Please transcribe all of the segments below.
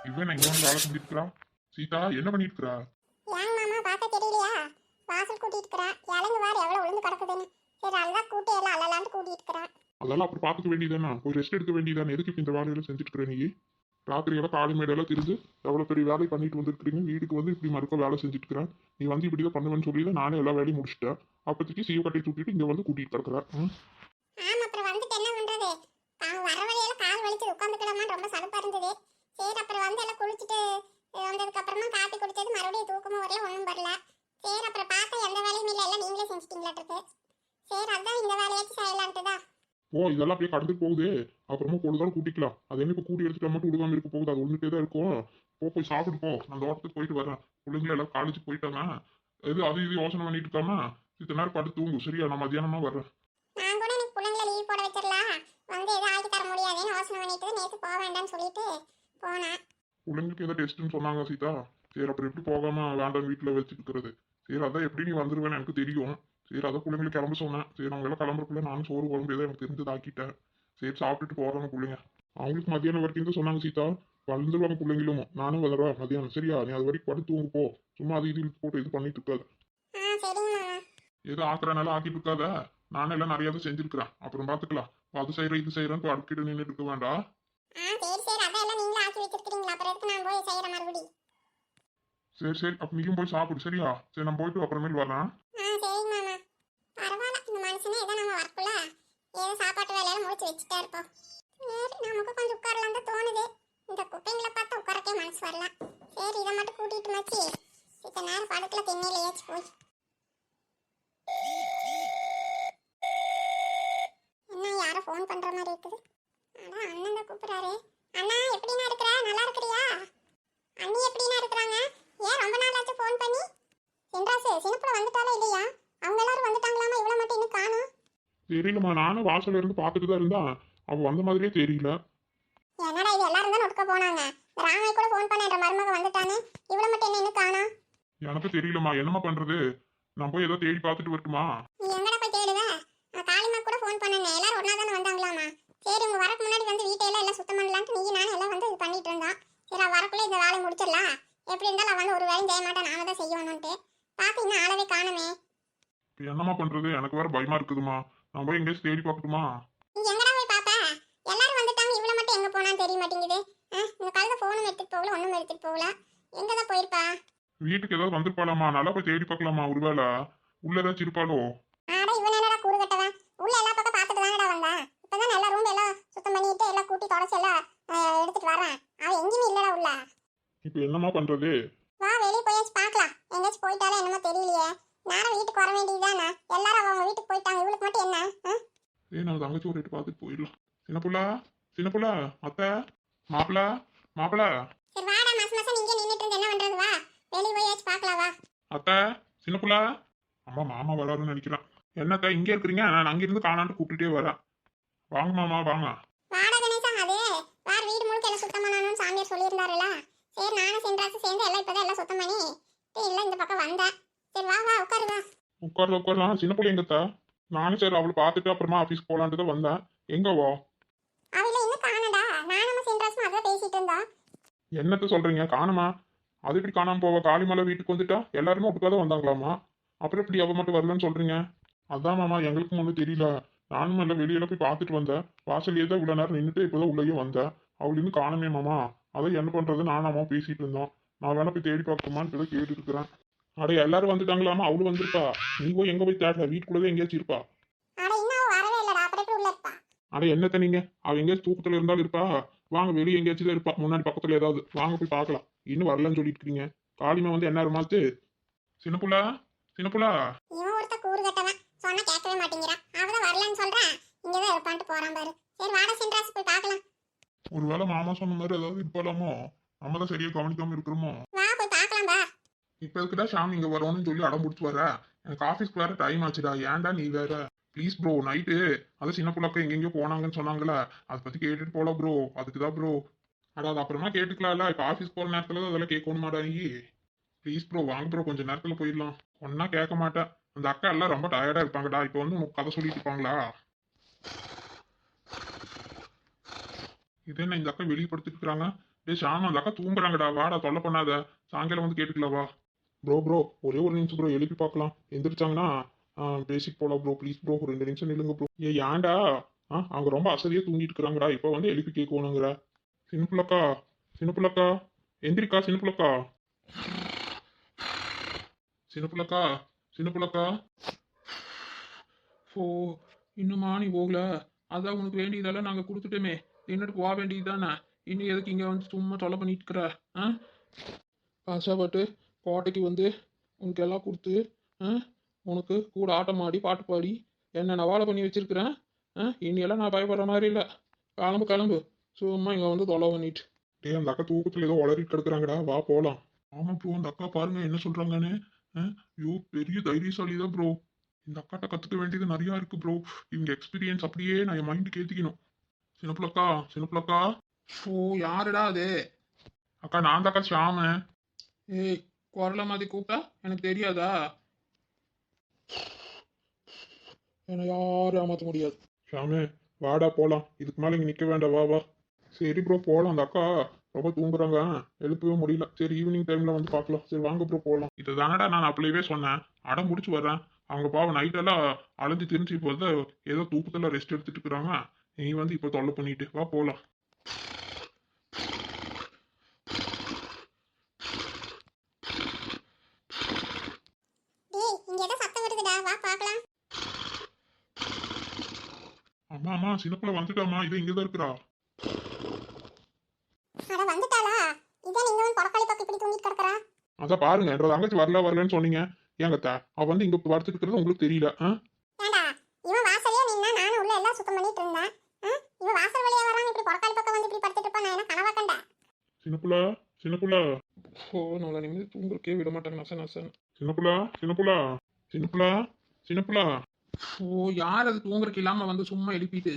இவன் இன்னொன்று வேலை செஞ்சிருக்கிறா. சீதா என்ன பண்ணிட்டு இருக்கிறா? ஏங்க மாமா பார்க்க தெரியலையா? வாசல் கூட்டிட்டு இருக்கிறா. இலங்கு வார் எவ்வளவு உளுந்து கிடக்குதுன்னு. சரி அதான் கூட்டி எல்லாம் அல்லலான்னு கூட்டிட்டு இருக்கிறா. அதெல்லாம் அப்படி பார்த்துக்க வேண்டியதானே, போய் ரெஸ்ட் எடுக்க வேண்டியதானே. எதுக்கு இப்ப இந்த வேலையெல்லாம் செஞ்சுட்டு இருக்கிற நீ? ராத்திரியெல்லாம் காலை மேடையெல்லாம் திரிஞ்சு எவ்வளோ பெரிய வேலை பண்ணிட்டு வந்துருக்கீங்க. வீட்டுக்கு வந்து இப்படி மறுக்க வேலை செஞ்சுட்டு இருக்கிறேன். நீ வந்து இப்படி தான் பண்ணுவேன்னு சொல்லி தான் நானே எல்லா வேலையும் முடிச்சிட்டேன். அப்போதைக்கு சீவ கட்டி தூக்கிட்டு இங்கே வந்து கூட்டிட்டு கிடக்குறேன். ஆமா அப்புறம் வந்துட்டு என்ன பண்றது? வர வழியில கால் வலிச்சு உட்காந்துக்கலாமா ரொம்ப சலுப்பா இருந்தது. சரி அப்புறம் வந்து எல்லாம் குளிச்சுட்டு வந்ததுக்கு அப்புறமா காப்பி குடிச்சது மறுபடியும் தூக்கமும் வரல ஒன்றும் வரல. சரி அப்புறம் பார்த்தா எந்த வேலையும் இல்லை, எல்லாம் நீங்களே செஞ்சுட்டீங்களாட்டு. சரி அதான் இந்த வேலையாச்சும் செய்யலான்ட்டுதான். ஓ, இதெல்லாம் அப்படியே கடந்து போகுது. அப்புறமா பொழுதாலும் கூட்டிக்கலாம். அது என்ன இப்போ கூட்டி எடுத்துட்டு மட்டும் விடுவாம இருக்க போகுது? அது ஒன்றுட்டே தான் இருக்கும். போய் சாப்பிட்டு போ. நான் தோட்டத்துக்கு போயிட்டு வரேன். பிள்ளைங்கள எல்லாம் காலேஜுக்கு போயிட்டாங்க. அது இது யோசனை பண்ணிட்டு இருக்காம இத்தனை நேரம் படுத்து தூங்கு. சரியா? நான் மத்தியானமா வர்றேன். நான் கூட எனக்கு பிள்ளைங்கள லீவ் போட வச்சிடலாம், வந்து எதுவும் ஆக்கி தர முடியாதுன்னு யோசனை பண்ணிட்டு நேற்று போக வேண்டாம்னு சொல்லிட்டு போனேன். பிள்ளைங்களுக்கு ஏதோ டெஸ்ட்னு சொன்னாங்க சீதா. சரி அப்புறம் எப்படி போகாம வேண்டாம் வீட்டில் வச்சுட்டு இருக்கிறது? சரி அதான் எப்படி நீ வந்துருவேன்னு எனக்கு தெரியும். சரி அதான் பிள்ளைங்களுக்கு கிளம்ப சொன்னேன். சரி அவங்க எல்லாம் கிளம்புறக்குள்ள நானும் சோறு குழம்பு ஏதோ எனக்கு தெரிஞ்சது ஆக்கிட்டேன். சரி சாப்பிட்டுட்டு போறாங்க பிள்ளைங்க. அவங்களுக்கு மத்தியானம் வரைக்கும் தான் சொன்னாங்க சீதா. வந்துருவாங்க பிள்ளைங்களும். நானும் வந்துடுவேன் மத்தியானம். சரியா? நீ அது வரைக்கும் படுத்து தூங்கு போ. சும்மா அது இது இழுத்து போட்டு இது பண்ணிட்டு இருக்காது. சரிங்க. ஏதோ ஆக்குறனால ஆக்கிட்டு இருக்காத. நானும் எல்லாம் நிறைய தான் செஞ்சிருக்கிறேன். அப்புறம் பார்த்துக்கலாம். அது செய்யறேன் இது செய்யறேன்னு அடுக்கிட்டு நின்றுட்டு இருக்க வேண்டாம். சரி சரி அதெல்லாம் நீங்களே ஆக்கி வச்சிருக்கீங்களா, அப்புறம் எதுக்கு நான் போய் செய்யற மறுபடி? சரி சரி அப்ப நீயும் போய் சாப்பிடு. சரியா? சரி நான் போயிட்டு அப்புறமேல் வரேன். சரிங்க மாமா. பரவாயில்ல, இந்த மனுஷனே ஏதோ நம்ம வரக்குள்ள ஏதோ சாப்பாட்டு வேலையில முடிச்சு வச்சுட்டா இருப்போம். சரி நமக்கு கொஞ்சம் உட்காரலாம் தான் தோணுது. இந்த குப்பைங்களை பார்த்தா உட்காரக்கே மனசு வரல. சரி இதை மட்டும் கூட்டிட்டு மச்சி இத்தனை நேரம் படுக்கல திண்ணையில ஏச்சு போய். என்ன யாரோ ஃபோன் பண்ற மாதிரி இருக்குது. அதான் அண்ணன் தான் கூப்பிடுறாரு. அண்ணா எப்படிண்ணா இருக்கிற? நல்லா இருக்கிறியா? அண்ணி எப்படிண்ணா இருக்கிறாங்க? ஏன் ரொம்ப நாள் ஆச்சு ஃபோன் பண்ணி? சென்றாசு சின்னப்புல வந்துட்டாலே இல்லையா? அவங்க எல்லாரும் வந்துட்டாங்களாமா, இவ்வளவு மட்டும் இன்னும் காணோம். தெரியலம்மா, நானும் வாசல்ல இருந்து பார்த்துட்டு தான் இருந்தா. அவ வந்த மாதிரியே தெரியல. என்னடா இது, எல்லாரும் தான் ஒட்டுக்க போனாங்க. ராமை கூட ஃபோன் பண்ண மருமக வந்துட்டானே, இவ்வளவு மட்டும் என்ன இன்னும் காணோம்? எனக்கு தெரியலம்மா, என்னம்மா பண்றது? நான் போய் ஏதோ தேடி பார்த்துட்டு வரட்டுமா? நீ எங்கடா போய் தேடுவ? காளிமா கூட ஃபோன் பண்ணனே, எல்லாரும் ஒண்ணா தானே வந்தாங்களாமா. சரி உங்க வரக்கு முன்னாடி வந்து வீட்டையெல்லாம் எல்லாம் சுத்தம் பண்ணலான்ட்டு நீ நானும் எல்லாம் வந்து இது பண்ணிட்டு இருந்தான். சரி அவ வரக்குள்ள இந்த வேலையை முடிச்சிடலாம். எப்படி இருந்தாலும் அவன் வந்து ஒரு வேலையும் செய்ய மாட்டான், நாம தான் செய்யணும்னுட்டு பார்த்து இன்னும் ஆளவே காணுமே. இப்ப என்னம்மா பண்றது? எனக்கு வேற பயமா இருக்குதுமா. நான் போய் எங்கேயாச்சும் தேடி பார்க்கட்டுமா? நீ எங்கடா போய் பாப்ப? எல்லாரும் வந்துட்டாங்க, இவ்வளவு மட்டும் எங்க போனான்னு தெரிய மாட்டேங்குது. இந்த காலத்துல போனும் எடுத்துட்டு போகல, ஒண்ணும் எடுத்துட்டு போகல. எங்கதான் போயிருப்பா? வீட்டுக்கு ஏதாவது வந்திருப்பாளாமா? நல்லா போய் தேடி பார்க்கலாமா? ஒருவேளை உள்ள ஏதாச்சும் இருப்பாளோ? ஆடா இவன் என்னடா கூறு கட்டவன்? உள்ள எல்லா பக்கம் பார்த்துட்டு தானடா வந்தான். இப்பதான் எல்லா ரூம் எல்லாம் சுத்தம் பண்ணிட்டு எல்லாம் கூட்டி தொடச்சு எல்லாம் எடுத்துட்டு வரேன். அவன் எங்கேயுமே இல்லடா உள்ள. இப்ப என்னம்மா பண்றது? வா வெளியே போயாச்சும் பார்க்கலாம். எங்கேயாச்சும் போயிட்டாலும் என்னமோ தெரியலையே. நேரம் வீட்டுக்கு வர வேண்டியதுதானே. எல்லாரும் அவங்க வீட்டுக்கு போயிட்டாங்க, இவளுக்கு மட்டும் என்ன? நான் தங்கச்சி ஒரு பார்த்துட்டு போயிடலாம். சின்னப்புள்ளா, சின்னப்புள்ளா, அத்தை, மாப்பிள, மாப்பிள. சரி வாடா, மாசம் மாசம் நீங்க நின்னுட்டு இருந்து என்ன பண்றது? வா வெளியே போயாச்சும் பார்க்கலாம் வா. அத்தை, சின்னப்புள்ளா. அம்மா மாமா வராருன்னு நினைக்கிறேன். என்னத்த இங்கே இருக்கிறீங்க? நான் அங்கிருந்து காணான்ட்டு கூப்பிட்டுட்டே வரேன். வாங்க மாமா வாங்க. வாடா கணேசா, அது வார வீடு முழுக்க எல்லாம் சுத்தம் பண்ணணும்னு சாமியார் சொல்லியிருந்தாருல. சரி நானும் சென்றாச்சு சேர்ந்து எல்லாம் இப்பதான் எல்லாம் சுத்தம் பண்ணி இல்லை இந்த பக்கம் வந்தேன். சரி வா வா உட்காரு வா. உட்காரலாம். சின்ன பிள்ளை எங்கத்தா? நானும் சரி அவளை பார்த்துட்டு அப்புறமா ஆஃபீஸ் போகலான்ட்டு தான் வந்தேன். எங்கவோ? அவளை இன்னும் காணடா. நானும் சென்றாச்சும் அதான் பேசிட்டு இருந்தோம். என்னத்த சொல்றீங்க? காணுமா? அது எப்படி காணாம போவா? காளிமலை வீட்டுக்கு வந்துட்டா எல்லாருமே ஒட்டுக்காதான் வந்தாங்களாமா. அப்புறம் எப்படி அவ மட்டும் வரலன்னு சொல்றீங்க? அதான் மாமா எங்களுக்கும் ஒன்றும் தெரியல. நானும் எல்லாம் வெளியில போய் பார்த்துட்டு வந்தேன். வாசல்லே தான் இவ்வளோ நேரம் நின்றுட்டு இப்போதான் உள்ளேயே வந்தேன். அவள் இன்னும் காணுமே மாமா. அதான் என்ன பண்றது, நானும் அம்மா பேசிட்டு இருந்தோம். நான் வேணா போய் தேடி பார்க்கணுமான்னு இப்பதான் கேட்டு இருக்கிறேன். அட எல்லாரும் வந்துட்டாங்களாமா, அவளும் வந்திருப்பா. நீ போய் எங்க போய் தேடல? வீட்டுக்குள்ளதான் எங்கேயாச்சும் இருப்பா. அட இன்னும் அவ வரவே இல்லடா, அப்புறம் எப்படி உள்ள இருப்பா? அட என்னத்த நீங்க, அவ எங்கேயாச்சும் தூக்கத்துல இருந்தாலும் இருப்பா. வாங்க வெளியே எங்கேயாச்சும் தான் இருப்பா, முன்னாடி பக்கத்துல ஏதாவது. வாங்க போய் பார்க்கலாம். இன்னும் வரலன்னு சொல்லிட்டு இருக்கீங்க. காளிமா வந்து என்ன மாத்து? சின்னப்புள்ளா, சின்னப்புள்ளா. இவன் ஒருத்த கூறு கட்டவன், சொன்னா கேட்கவே மாட்டேங்கிறான். அவதான் வரலன்னு சொல்றான், இங்கதான் இருப்பான்ட்டு போறான் பாரு. சரி வாடா சென்றாச்சு போய் பார்க்கலாம். ஒருவேளை மாமா சொன்ன மாதிரி ஏதாவது இருப்பாலாமோ? நம்ம தான் சரியா கவனிக்காம இருக்கிறோமோ? வா போய் பார்க்கலாம் பா. இப்ப எதுக்குடா ஷாம் இங்க வரணும்னு சொல்லி அடம் பிடிச்சி வர? எனக்கு ஆஃபீஸ்க்கு வேற டைம் ஆச்சுடா. ஏன்டா நீ வேற? ப்ளீஸ் ப்ரோ, நைட்டு அது சின்ன பிள்ளைக்க எங்கெங்கயோ போனாங்கன்னு சொன்னாங்களே, அதை பத்தி கேட்டுட்டு போல ப்ரோ. அதுக்கு தான் ப்ரோ. அட அது அப்புறமா கேட்டுக்கலாம்ல. இப்ப ஆஃபீஸ் போற நேரத்துல தான் அதெல்லாம் கேட்கணுமாடா நீ? ப்ளீஸ் ப்ரோ வாங்க ப்ரோ, கொஞ்சம் நேரத்துல போயிடலாம். ஒன்னா கேட்க மாட்டேன். அந்த அக்கா எல்லாம் ரொம்ப டயர்டா இருப்பாங்கடா. இப்போ வந்து உனக்கு கதை சொல்லிட்டு இருப்பாங்களா? இது என்ன இந்த அக்கா வெளியே படுத்துட்டு இருக்காங்க? டேய் ஷாம், அந்த அக்கா தூங்குறாங்கடா, வாடா தொல்லை பண்ணாத. சாயங்காலம் வந்து கேட்டுக்கலாம் வா. ப்ரோ ஒரே ஒரு நிமிஷம் ப்ரோ, எழுப்பி பார்க்கலாம். எந்திரிச்சாங்கன்னா பேசிக் போலாம் ப்ரோ. ப்ளீஸ் ப்ரோ, ஒரு 2 நிமிஷம் நில்லுங்க ப்ரோ. ஏன்டா? அவங்க ரொம்ப அசதியா தூங்கிட்டு இருக்கிறாங்கடா, இப்போ வந்து எழுப்பி கேட்கணுங்கிற. சின்னப்புலக்கா, சின்னப்புலக்கா, எந்திரிக்கா சின்னப்புலக்கா, சின்னப்புலக்கா, சின்னப்புலக்கா. ஓ, இன்னுமா நீ போகல? அதான் உனக்கு வேண்டியதெல்லாம் நாங்கள் கொடுத்துட்டோமே, என்னட்டு போக வேண்டியது தானே. இன்னும் எதுக்கு இங்கே வந்து சும்மா தொலை பண்ணிட்டு இருக்கிற? ஆ, கஷ்டப்பட்டு கோட்டைக்கு வந்து உனக்கு எல்லாம் கொடுத்து, ஆ, உனக்கு கூட ஆட்டம் ஆடி பாட்டு பாடி என்ன நவாலை பண்ணி வச்சிருக்கிறேன். இனியெல்லாம் நான் பயப்படுற மாதிரி இல்லை. கிளம்பு கிளம்பு, சும்மா இங்கே வந்து தொலை பண்ணிட்டு. டேய், அந்த அக்கா தூக்கத்தில் ஏதோ உளறிட்டு கிடக்குறாங்கடா, வா போகலாம். ஆமா ப்ரோ, அந்த அக்கா பாருங்க என்ன சொல்றாங்கன்னு. ஐயோ, பெரிய தைரியசாலி தான் ப்ரோ. இந்த அக்காட்ட கற்றுக்க வேண்டியது நிறையா இருக்கு ப்ரோ. இவங்க எக்ஸ்பீரியன்ஸ் அப்படியே நான் என் மைண்டுக்கு ஏற்றிக்கணும். சின்னப்புலக்கா, சின்னப்புலக்கா. ஓ, யாருடா அது? அக்கா நான் தான் அக்கா ஷாமு. ஏய், குரல மாதிரி கூப்பிட்டா எனக்கு தெரியாதா? என்னை யாரும் ஏமாற்ற முடியாது. ஷாமு, வாடா போலாம். இதுக்கு மேலே இங்கே நிற்க வேண்டாம், வா வா. சரி ப்ரோ போகலாம். அந்த அக்கா ரொம்ப தூங்குறாங்க, எழுப்பவே முடியல. சரி ஈவினிங் டைம்ல வந்து பார்க்கலாம். சரி வாங்க ப்ரோ போகலாம். இதை தானடா நான் அப்படியே சொன்னேன், அடம் முடிச்சு வர்றேன். அவங்க பாவம் நைட்டெல்லாம் அலைஞ்சு திரிஞ்சு இப்போ வந்து ஏதோ தூக்கத்தில் ரெஸ்ட் எடுத்துட்டு இருக்கிறாங்க. நீ வந்து இப்போ தொல்லை பண்ணிட்டு வா போகலாம். டேய், இங்க ஏதோ சத்தம் வருதுடா, வா பார்க்கலாம். அம்மா அம்மா, சின்னப்புல வந்துட்டாமா, இது இங்கே தான் இருக்கிறா. அட வந்துட்டாளா? இதான் நீங்க வந்து பொறக்காளி பக்கம் இப்படி தூங்கிட்டு கிடக்குறா. அதான் பாருங்க, என்ற தங்கச்சி வரலன்னு சொன்னீங்க. ஏங்கத்த அவ வந்து இங்க படுத்துட்டு இருக்கிறது உங்களுக்கு தெரியல? ஏண்டா, இவன் வாசலே நின்னா நானும் உள்ள எல்லாம் சுத்தம் பண்ணிட்டு இருந்தேன். இவன் வாசல் வழியா வரான், இப்படி பொறக்காளி பக்கம் வந்து இப்படி படுத்துட்டு இருப்பான். நான் என்ன கனவா கண்டேன்? சின்னப்புல, சின்னப்புல. ஓ, நம்மள நிம்மதி தூங்குறக்கே விட மாட்டாங்க. நச நசன். சின்னப்புல, சின்னப்புல, சின்னப்புல, சின்னப்புல. ஓ, யார் அது தூங்குறக்கு இல்லாம வந்து சும்மா எழுப்பிட்டு?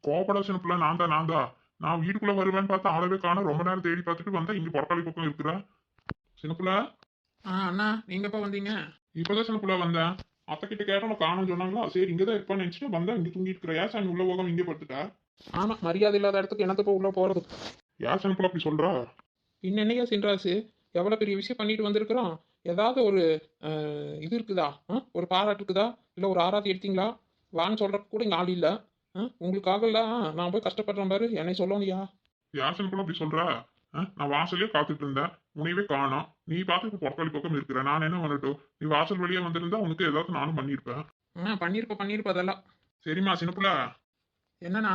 கோபடா சின்னப்புல, நான் தான். நான் வீட்டுக்குள்ள வருவேன்னு பார்த்தா ஆளவே காணோம். ரொம்ப நேரம் தேடி பார்த்துட்டு வந்தா இங்க பொறக்காளி பக்கம் இருக்கிற. சின்னப்புல. அண்ணா, நீங்க எப்ப வந்தீங்க? இப்பதான் சின்னப்புல வந்தேன். அத்தை கிட்ட கேட்டோம், காணும் சொன்னாங்களா. சரி இங்கதான் இருப்பான்னு நினைச்சிட்டு வந்தா இங்க தூங்கிட்டு இருக்கிற. ஏன் சாமி உள்ள போகாம இங்கே படுத்துட்டா? ஆமா, மரியாதை இல்லாத இடத்துக்கு என்னத்த உள்ள போறது? ஏன் சின்னப்புல அப்படி சொல்றா? என்னையா சின்ராசு, எவ்வளவு பெரிய விஷயம் பண்ணிட்டு வந்திருக்கிறோம். ஏதாவது ஒரு இது இருக்குதா? ஒரு பாராட்டு இருக்குதா? இல்ல ஒரு ஆராத்தி எடுத்தீங்களா? வான்னு சொல்றதுக்கு கூட இங்க ஆள் இல்ல. உங்களுக்காக இல்ல நான் போய் கஷ்டப்படுறேன் பாரு, என்னை சொல்லணும்யா. யாசன் கூட அப்படி சொல்ற? நான் வாசலே காத்துட்டு இருந்தேன், உன்னையவே காணோம். நீ பார்த்து பொறக்காளி பக்கம் இருக்கிற, நான் என்ன பண்ணட்டும்? நீ வாசல் வழியா வந்திருந்தா உனக்கு ஏதாவது நானும் பண்ணியிருப்பேன். பண்ணிருப்ப அதெல்லாம். சரிம்மா சின்னப்புல. என்னண்ணா?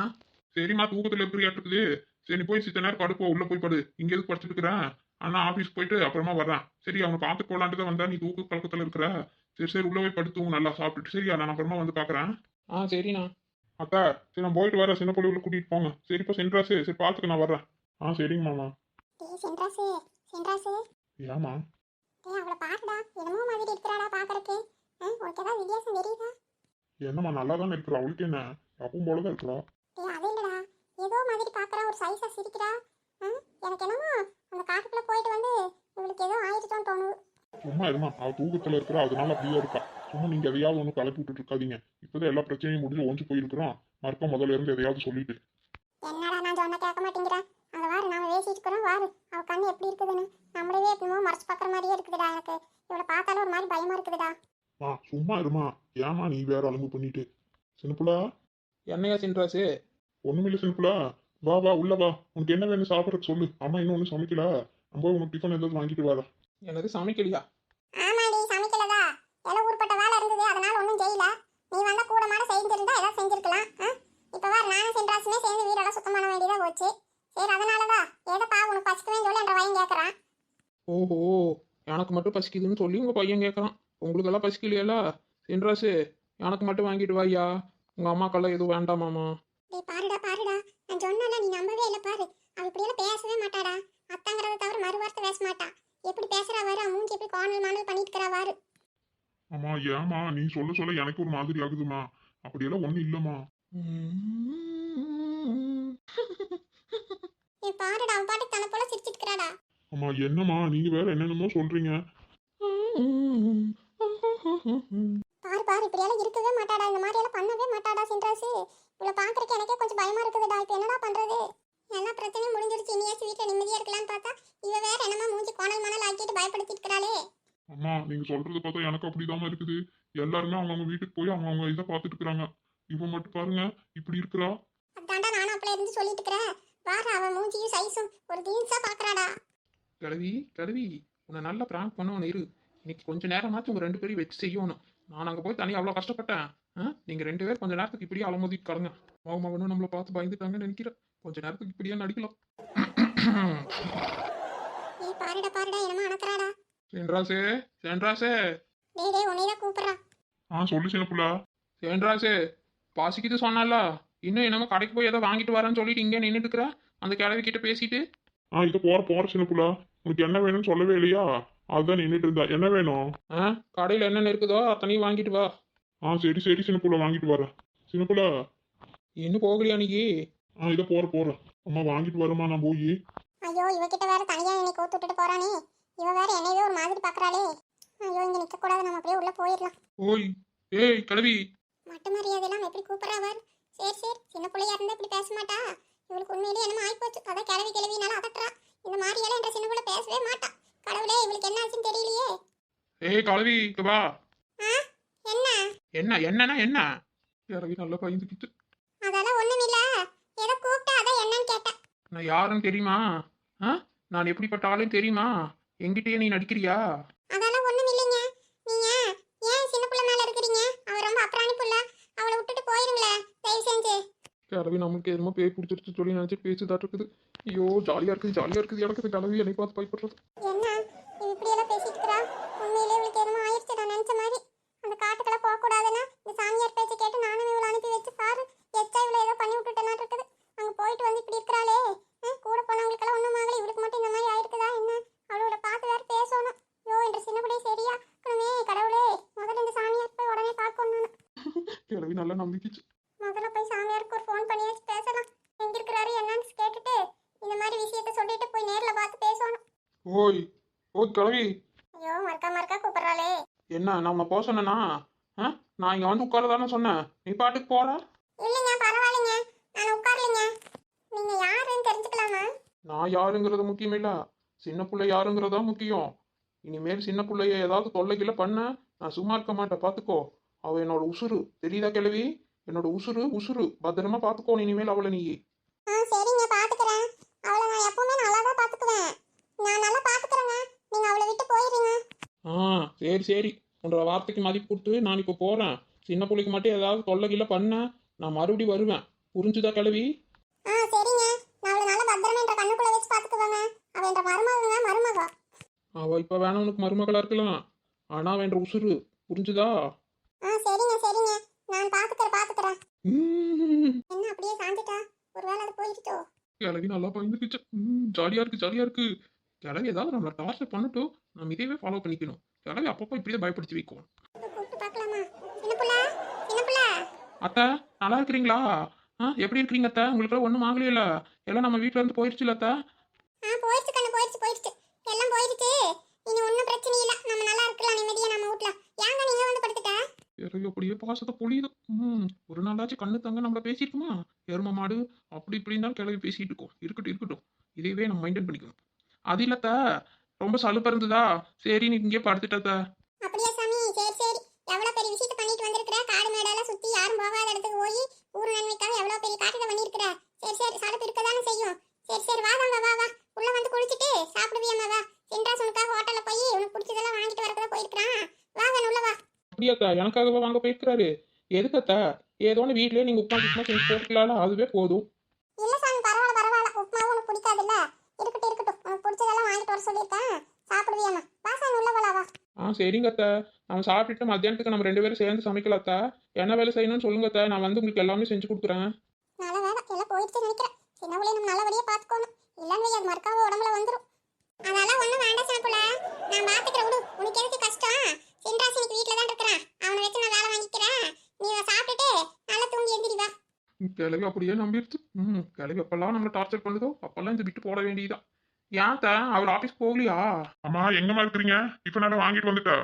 சரிம்மா, தூக்கத்துல இருக்கிறியாட்டுக்குது. சரி நீ போய் சித்த நேரம் படுப்போ, உள்ள போய் படு. இங்க எதுக்கு படுத்துட்டு இருக்கிறேன்? அண்ணா ஆபீஸ் போயிட்டு அப்புறமா வர்றேன். சரி அவனை பார்த்து போலான்ட்டு தான் வந்தா, நீ தூக்க பழக்கத்துல இருக்கிற. சரி உள்ள போய் படுத்துங்க நல்லா சாப்பிட்டுட்டு. சரியா, நான் அப்புறமா வந்து பாக்குறேன். சரிண்ணா. அக்கா, சரி நான் போயிட்டு வரேன். சின்ன பிள்ளை உள்ள கூட்டிட்டு போங்க. சரிப்பா சென்ட்ராசு, சரி பார்த்துக்க நான் வர்றேன். சரிங்க மாமா. டேய் சென்ட்ராசு, சென்ட்ராசு. ஏமா? டேய் அவளை பாருடா, என்னமோ மாதிரி இருக்கிறாடா பாக்குறதுக்கு. உனக்கு ஏதாவது வித்தியாசம் தெரியுதா? என்னம்மா, நல்லா தானே இருக்கிறா. அவளுக்கு என்ன, அப்பவும் போலதான் இருக்கிறா. டேய் அது இல்லடா, ஏதோ மாதிரி பாக்குறா, ஒரு சைஸா சிரிக்கிறா. எனக்கு என்னமோ அந்த காட்டுக்குள்ள போயிட்டு வந்து இவளுக்கு ஏதோ ஆயிடுச்சோன்னு தோணுது. சும்மா இருமா, அவ தூக்கத்துல இருக்கிறா, அதனால அப்படியே இருக்கா. சும்மா நீங்க எதையாவது ஒன்று கலப்பி விட்டுட்டு இருக்காதீங்க. இப்பதான் எல்லா பிரச்சனையும் முடிஞ்சு ஒன்று போயிருக்கிறோம். மறுக்க முதல்ல இருந்து எதையாவது சொல்லிட்டு. என்னடா நான் சொன்ன கேட்க மாட்டேங்கிறா. அங்க வாரு, நாம பேசிட்டு இருக்கிறோம் வாரு. அவ கண்ணு எப்படி இருக்குதுன்னு நம்மளவே எப்படிமோ மறைச்சு பாக்குற மாதிரியே இருக்குதுடா. எனக்கு இவளை பார்த்தாலும் ஒரு மாதிரி பயமா இருக்குதுடா. சும்மா இருமா, ஏமா நீ வேற அலங்கு பண்ணிட்டு? சின்னப்புலா. என்னையா சின்ராசு? ஒண்ணுமில்ல சின்னப்புலா. வா வா உள்ள வா. உனக்கு என்ன வேணும் சாப்பிட்றதுக்கு சொல்லு. அம்மா இன்னும் ஒன்றும் சமைக்கல. நம்ம உனக்கு டிஃபன் ஏதாவது வாங்கிட்டு வாடா. எனது சமைக்கலையா? ஆமாடி, சமைக்கலதா. எல்லாம் ஊர்பட்ட வேலை இருந்தது, அதனால ஒன்றும் செய்யல. நீ வந்தா கூட மாட செஞ்சிருந்தா ஏதாவது செஞ்சிருக்கலாம். இப்ப வாரு, நானும் சென்ட்ராசுமே சேர்ந்து வீடெல்லாம் சுத்தம் பண்ண வேண்டியதா போச்சு. சரி அதனாலதான் ஏதப்பா உனக்கு பசிக்குவேன்னு சொல்லி என்ற பையன் கேட்கறான். ஓஹோ, எனக்கு மட்டும் பசிக்குதுன்னு சொல்லி உங்க பையன் கேட்கறான். உங்களுக்கெல்லாம் பசிக்கலையில? சென்ட்ராசு, எனக்கு மட்டும் வாங்கிட்டு வாயா. உங்க அம்மாக்கெல்லாம் எதுவும் வேண்டாமாமா? டேய் பாருடா பாருடா, நான் சொன்னல நீ நம்பவே இல்லை பாரு. அவ இப்படியெல்லாம் பேசவே மாட்டாடா. அத்தங்கிறத தவிர மறு வார்த்தை பேச மாட்டா. எப்படி பேசுறா வாரு, மூஞ்சி எப்படி காணல் மாணல் பண்ணிட்டு இருக்கிறா வாரு. அம்மா ஏமா நீ சொல்ல சொல்ல எனக்கு ஒரு மாதிரி ஆகுதுமா. அப்படியெல்லாம் ஒண்ணும் இல்லம்மா. பாருடா, அவன் பாட்டு தன போல சிரிச்சிட்டு இருக்கிறாடா. அம்மா என்னம்மா நீங்க வேற என்னென்னமோ சொல்றீங்க. பாரு பாரு, இப்படியெல்லாம் இருக்கவே மாட்டாடா. இந்த மாதிரி எல்லாம் பண்ணவே மாட்டாடா சென்ட்ராசு. இவ்வளவு பாக்குறதுக்கு எனக்கே கொஞ்சம் பயமா இருக்குதுடா. இப்ப என்னடா பண்றது? எல்லா பிரச்சனையும் முடிஞ்சிருச்சு. இனியாச்சும் வீட்டுல நிம்மதியா இருக்கலாம் பயப்படுத்திருக்கிறாளே. அம்மா நீங்க சொல்றத பார்த்தா எனக்கு அப்படிதாம்மா இருக்குது. எல்லாருமே அவங்கவங்க வீட்டுக்கு போய் அவங்கவங்க இதை பார்த்துட்டு இருக்கிறாங்க. இவன் மட்டும் பாருங்க இப்படி இருக்கிறா. அதான்டா நானும் அப்பல இருந்து சொல்லிட்டு இருக்கிறேன். வாரா அவன் மூஞ்சியும் சைஸும் ஒரு ஜீன்ஸா பாக்குறாடா. கிழவி கிழவி உன்னை நல்லா ப்ராங்க் பண்ணவனு இரு. இன்னைக்கு கொஞ்ச நேரமாச்சும் உங்க 2 பேரையும் வச்சு செய்யணும். நான் அங்கே போய் தனியாக அவ்வளோ கஷ்டப்பட்டேன். நீங்க 2 பேர் கொஞ்ச நேரத்துக்கு இப்படியே அலமோதி கடங்க. மகனும் நம்மளை பார்த்து பயந்துட்டாங்கன்னு நினைக்கிறேன். கொஞ்ச நேரத்துக்கு இப்படியே நடிக்கலாம். ஏய் பாருடா பாருடா என்னமா அணக்கறாடா. சென்றாசே சென்றாசே டேய் டேய் உன்னையதான் கூப்பிடுறா. சொல்லு சின்ன புள்ள. சென்றாசே பாசிக்கிட்டு சொன்னால இன்னும் என்னமோ கடைக்கு போய் ஏதோ வாங்கிட்டு வரேன்னு சொல்லிட்டு இங்கே நின்றுட்டு இருக்கிற அந்த கிழவி கிட்ட பேசிட்டு. இது போற சின்ன புள்ள. உனக்கு என்ன வேணும்னு சொல்லவே இல்லையா? அதுதான் நின்றுட்டு இருந்தா. என்ன வேணும்? கடையில் என்னென்ன இருக்குதோ அத்தனையும் வாங்கிட்டு வா. சரி சரி சின்ன புள்ள, வாங்கிட்டு வரேன். சின்ன புள்ள இன்னும் போகலையா அன்னைக்கு? இதை போறேன். அம்மா வாங்கிட்டு வரேம்மா நான் போய். ஐயோ இவகிட்ட வேற தனியா என்னை கோத்து விட்டுட்டு போறானே. இவ வேற என்னையவே ஒரு மாதிரி பாக்குறாளே. ஐயோ இங்க நிக்க கூடாது, நம்ம அப்படியே உள்ள போயிடலாம். ஓய் ஏய் கிழவி. மட்டு மரியாதையெல்லாம் எப்படி கூப்பிடுறா அவர். சரி சரி சின்ன பிள்ளையா இருந்தா இப்படி பேச மாட்டா. இவளுக்கு உண்மையிலேயே என்னமோ ஆயிப்போச்சு. அதான் கிளவி கிளவினால அதட்டுறா. இந்த மாதிரியெல்லாம் என்ற சின்ன பிள்ளை பேசவே மாட்டா. கடவுளே இவளுக்கு என்ன ஆச்சுன்னு தெரியலையே. ஏய் கிழவி இங்க வா. என்ன என்ன என்னன்னா என்ன? கிழவி நல்லா பயந்துக்கிட்டு. அதெல்லாம் ஒண்ணுமில்ல, ஏதோ கூப்பிட்டா அதான் என்னன்னு கேட்டேன். நான் யாருன்னு தெரியுமா? நான் எப்படிப்பட்ட ஆளுன்னு தெரியுமா? எங்கிட்டயே நீ நடிக்கிறியா? அதெல்லாம் ஒண்ணுமில்லைங்க. நீங்க ஏன் சின்ன பிள்ளை மேல இருக்கிறீங்க? அவ ரொம்ப அப்ராணி புள்ள. அவளை விட்டுட்டு போயிருங்களே தயவு செஞ்சு. கிழவி நம்மளுக்கு எதுமோ பேய் பிடிச்சிருச்சு சொல்லி நினைச்சு பேச்சுதான் இருக்குது. ஐயோ ஜாலியா இருக்குது எனக்கு இந்த கிழவி என்னை பார்த்து பயப்படுறது. என்ன இவ இப்படி எல்லாம் பேசிட்டு இருக்கா? உண்மையிலே இவளுக்கு என்னமோ ஆயிடுச்சு. நான் நினைச்ச மாதிரி அந்த காட்டுக்கெல்லாம் போக கூடாதுன்னா இந்த சாமியார் பேச்சை கேட்டு நானும் இவளை அனுப்பி வச்சு பாரு எச்சா இவளை ஏதோ பண்ணி விட்டுட்டேனா இருக்குது. அங்க போயிட்டு வந்து இப்படி இருக்கிறாளே. கூட போனவங்களுக்கெல்லாம் ஒண்ணும் ஆகல, இவளுக்கு மட்டும் இந்த மாதிரி ஆயிருக்குதா என்ன? அவளோட பார்த்து வேற பேசணும். ஐயோ என்ற சின்ன பிள்ளை சரியா கடவுளே, முதல்ல இந்த சாமியார் போய் உடனே பார்க்கணும். கிழவி நல்லா நம்பிக்கிச்சு. முதல்ல போய் சாமியாருக்கு ஒரு ஃபோன் பண்ணியாச்சு பேசலாம். எங்க இருக்கிறாரு என்னன்னு கேட்டுட்டு இந்த மாதிரி விஷயத்த சொல்லிட்டு போய் நேர்ல பார்த்து பேசணும். ஓய் ஓய் கிழவி. ஐயோ மறக்கா கூப்பிடுறாளே. என்ன நான் உன்னை போக சொன்னேனா? நான் இங்க வந்து உட்காரதானே சொன்னேன், நீ பாட்டுக்கு போற. இல்லைங்க பரவாயில்லைங்க, நான் உட்காரலைங்க. நீங்க யாருன்னு தெரிஞ்சுக்கலாமா? நான் யாருங்கிறது முக்கியம் இல்ல, சின்ன பிள்ளை யாருங்கிறதா முக்கியம். இனிமேல் சின்ன பிள்ளைய ஏதாவது தொல்லைகளை பண்ண நான் சும்மா இருக்க மாட்டேன், பாத்துக்கோ. அவ என்னோட உசுரு, தெரியுதா கிழவி? என்னோட உசுரு பத்திரமா பாத்துக்கோ இனிமேல் அவளை நீ. சரிங்க பாத்துக்கிறேன். அவளை நான் எப்பவுமே நல்லா தான் பாத்துக்குவேன். நான் நல்லா பாத்துக்கிறேங்க. நீங்க அவளை விட்டு போயிருங்க. சரி உன்னோட வார்த்தைக்கு மதிப்பு கொடுத்து நான் இப்போ போறேன். சின்ன பிள்ளைக்கு மட்டும் ஏதாவது தொல்லைகளை பண்ண நான் மறுபடியும் வருவேன், புரிஞ்சுதா கிழவி? சரிங்க, நான் அவளை நல்லா பத்திரமா என்ற கண்ணுக்குள்ள வச்சு பாத்துக்குவேங்க. அவ என்ற மருமக. அவ இப்ப வேணா உனக்கு மருமகளா இருக்கலாம், ஆனா அவன் என்ற உசுரு, புரிஞ்சுதா? சரிங்க நான் பாத்துக்கிறேன். என்ன அப்படியே சாஞ்சிட்டா? ஒருவேளை அது போயிடுச்சோ? கிழவி நல்லா பயந்துக்குச்சு. ஜாலியா இருக்கு. கிழவி ஏதாவது நம்மளை டார்ச்சர் பண்ணட்டும், நம்ம இதேவே ஃபாலோ பண்ணிக்கணும். கிழவி அப்பப்போ இப்படியே பயப்படுத்தி வைக்கும். கூப்பிட்டு பார்க்கலாமா? சின்ன புள்ள அத்தை நல்லா இருக்கிறீங்களா? எப்படி இருக்கிறீங்க அத்தை? உங்களுக்கு ஒன்றும் ஆகலையில? எல்லாம் நம்ம வீட்டுல இருந்து போயிடுச்சுல அத்தை? போயிடுச்சு கண்ணு, போயிடுச்சு எல்லாம் போயிடுச்சு. இனி ஒன்றும் பிரச்சனை இல்லை, நம்ம நல்லா இருக்கலாம் நிம்மதியா நம்ம வீட்ல. ஏங்க நீங்க வந்து படுத்துட்ட? கிழவி அப்படியே பாசத்தை பொழியுது. ஒரு நாளாச்சும் கண்ணு தங்க நம்மள பேசியிருக்குமா? எரும மாடு அப்படி இப்படின்னு தான் கிழவி பேசிட்டு இருக்கோம். இருக்கட்டும், இதையவே நம்ம மெயின்டைன் பண்ணிக்கணும். அது இல்லத்த ரொம்ப சலுப்பா இருந்ததா, சரி நீ இங்கே படுத்துட்டத்த. அப்படியே சாமி, சரி எவ்வளவு பெரிய விஷயத்தை பண்ணிட்டு வந்திருக்கிற. காடு மேடெல்லாம் சுத்தி யாரும் போகாத இடத்துக்கு போய் ஊர் நன்மைக்காக எவ்வளவு பெரிய காட்டுல பண்ணிருக்கிற. சரி சலுப்பு இருக்கதானே செய்யும். சரி வா உள்ள வந்து குளிச்சுட்டு சாப்பிடுவியம்மா. வா சின்ராஸ் உனக்காக ஹோட்டல்ல போய் உனக்கு பிடிச்சதெல்லாம் வாங்கிட்டு வரதுல போயிருக்கான். வாங்க உள்ள வா. அப்படியாத்தா எனக்காகவே வாங்க போயிருக்கிறாரு? எதுக்கத்தா? ஏதோ ஒன்று வீட்லயே நீங்க உப்புமா செஞ்சு போட்டுக்கலாம்ல, அதுவே போதும். இல்ல சாமி பரவாயில்ல, உப்புமாவும் உனக்கு பிடிக்காதுல்ல. இருக்கட்டும் உனக்கு பிடிச்சதெல்லாம் வாங்கிட்டு வர சொல்லியிருக்கேன். சாப்பிடுவியம்மா. வா சாமி உள்ள போலாம். வா சரிங்க அத்தா. நம்ம சாப்பிட்டுட்டு மத்தியானத்துக்கு நம்ம 2 பேரும் சேர்ந்து சமைக்கலாத்தா. என்ன வேலை செய்யணும்னு சொல்லுங்க அத்தா, நான் வந்து உங்களுக்கு எல்லாமே செஞ்சு கொடுக்குறேன். நல்ல வேலை எல்லாம் போயிடுச்சு நினைக்கிறேன். சின்ன பிள்ளைய நம்ம நல்லபடியா பாத்துக்கணும், இல்லன்னு அது மறக்காம உடம்புல வந்துடும். அதெல்லாம் ஒண்ணும் வேண்டாம் சாப்பிட, நான் பாத்துக்கிறேன் விடு. உனக்கு எதுக்கு கஷ்டம்? சின்ராஸ் இன்னைக்கு வீட்டுல தான் இருக்கிறான், அவனை வச்சு நான் வேலை வாங்கிக்கிறேன். நீ சாப்பிட்டுட்டு நல்லா தூங்கி எந்திரி. வா. கிழவி அப்படியே நம்பிடுச்சு. கிழவி எப்பெல்லாம் நம்மளை டார்ச்சர் பண்ணுதோ அப்பெல்லாம் இந்த விட்டு போட வேண்டியதான். ஏன் அவர் ஆபீஸ் போகலையா? அம்மா எங்கம்மா இருக்கிறீங்க? டிஃபன் எல்லாம் வாங்கிட்டு வந்துட்டா?